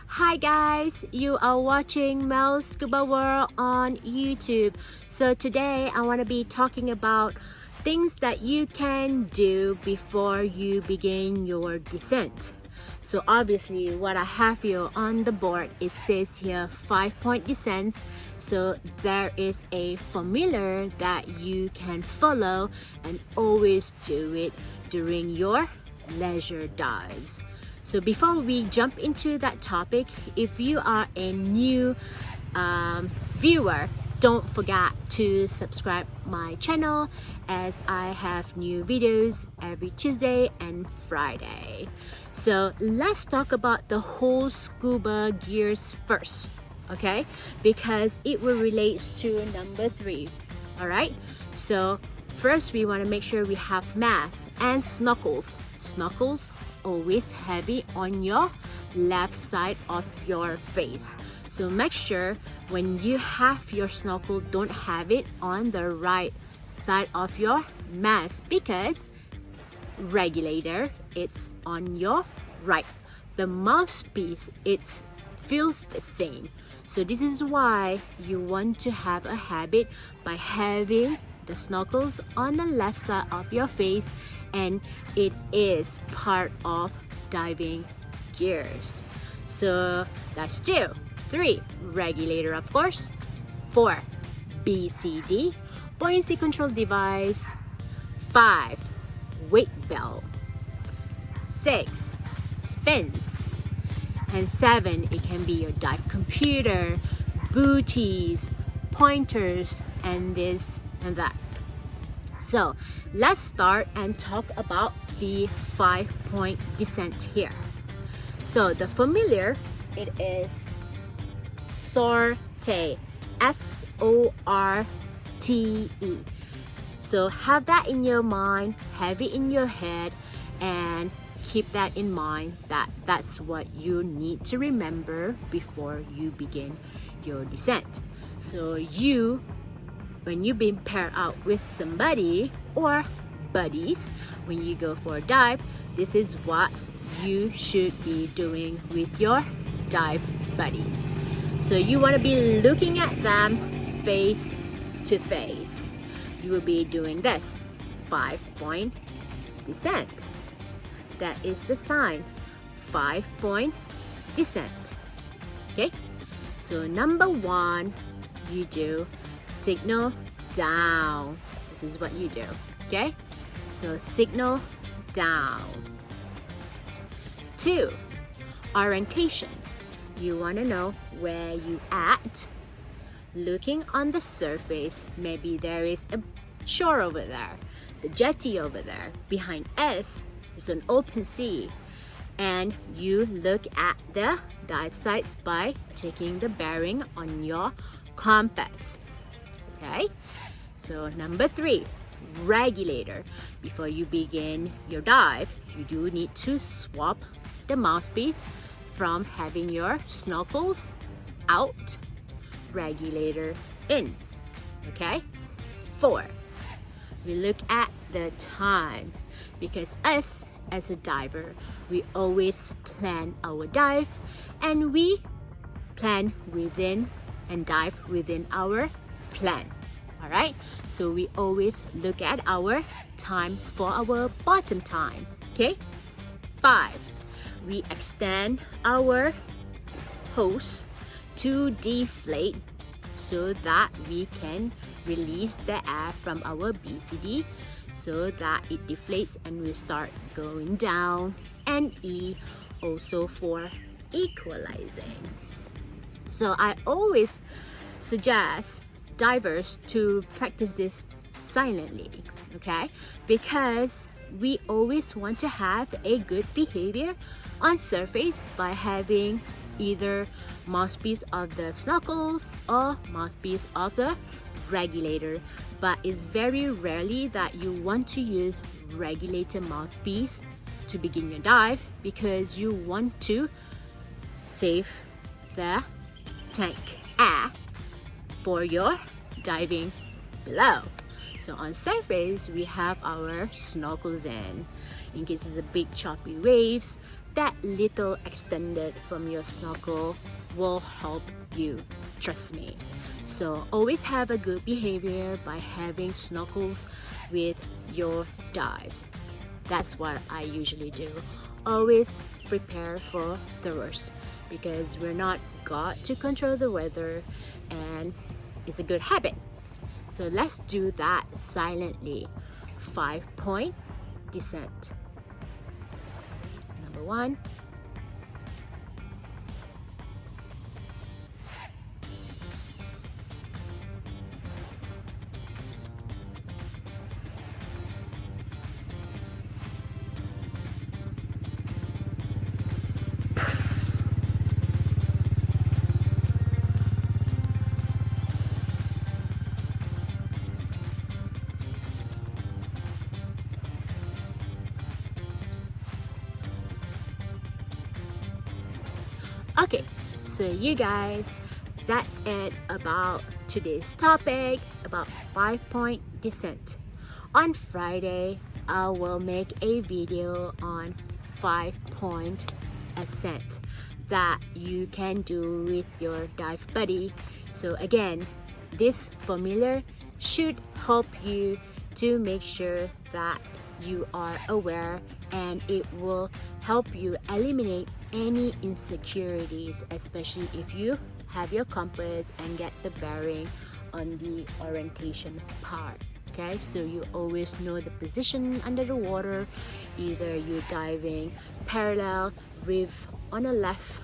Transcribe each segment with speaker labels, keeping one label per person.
Speaker 1: Hi guys, you are watching Mel's Scuba World on YouTube. So today I want to be talking about things that you can do before you begin your descent. So obviously what I have here on the board, it says here 5-point descents. So there is a formula that you can follow and always do it during your leisure dives. So before we jump into that topic, if you are a new viewer, don't forget to subscribe my channel as I have new videos every Tuesday and Friday. So let's talk about the whole scuba gears first, okay? Because it will relate to number 3, all right? So first we want to make sure we have masks and snorkels. Snorkels always heavy on your left side of your face. So make sure when you have your snorkel, don't have it on the right side of your mask because regulator, it's on your right. The mouthpiece, it feels the same. So this is why you want to have a habit by having the snorkels on the left side of your face, and it is part of diving gears. So that's 2. 3, regulator of course. 4, BCD, buoyancy control device. 5, weight belt. 6, fins. And 7, it can be your dive computer, booties, pointers, and this and that. So let's start and talk about the 5-point descent here. So the familiar, it is sorte, S-O-R-T-E. So have that in your mind, have it in your head, and keep that in mind that that's what you need to remember before you begin your descent. So when you've been paired out with somebody or buddies, when you go for a dive, this is what you should be doing with your dive buddies. So you want to be looking at them face to face. You will be doing this 5-point descent. That is the sign, 5-point descent. Okay, so number 1, you do signal down. This is what you do, okay? So signal down. 2, orientation. You want to know where you at. Looking on the surface, maybe there is a shore over there, the jetty over there. Behind us is an open sea, and you look at the dive sites by taking the bearing on your compass. Okay, so number 3, regulator. Before you begin your dive, you do need to swap the mouthpiece from having your snorkels out, regulator in. Okay, 4, we look at the time, because us as a diver, we always plan our dive, and we plan within and dive within our plan. All right, so we always look at our time for our bottom time. Okay, 5, we extend our hose to deflate so that we can release the air from our BCD so that it deflates and we start going down, and E also for equalizing. So I always suggest divers to practice this silently, okay? Because we always want to have a good behavior on surface by having either mouthpiece of the snorkels or mouthpiece of the regulator, but it's very rarely that you want to use regulator mouthpiece to begin your dive because you want to save the tank air for your diving below. So on surface, we have our snorkels in case it's a big choppy waves, that little extended from your snorkel will help you, trust me. So always have a good behavior by having snorkels with your dives. That's what I usually do. Always prepare for the worst, because we're not God to control the weather, and it's a good habit. So let's do that silently. 5-point descent. Number 1. Okay, so you guys, that's it about today's topic about 5-point descent. On Friday, I will make a video on 5-point ascent that you can do with your dive buddy. So again, this formula should help you to make sure that you are aware, and it will help you eliminate any insecurities, especially if you have your compass and get the bearing on the orientation part. Okay, so you always know the position under the water, either you're diving parallel, reef on the left,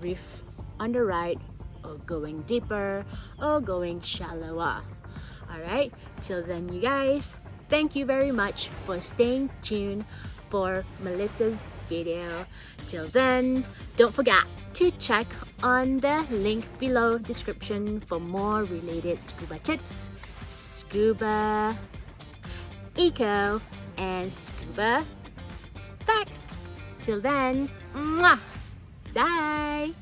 Speaker 1: reef on the right, or going deeper or going shallower. All right, till then you guys, thank you very much for staying tuned for Melissa's video. Till then, don't forget to check on the link below description for more related scuba tips, scuba eco, and scuba facts. Till then, mwah, bye.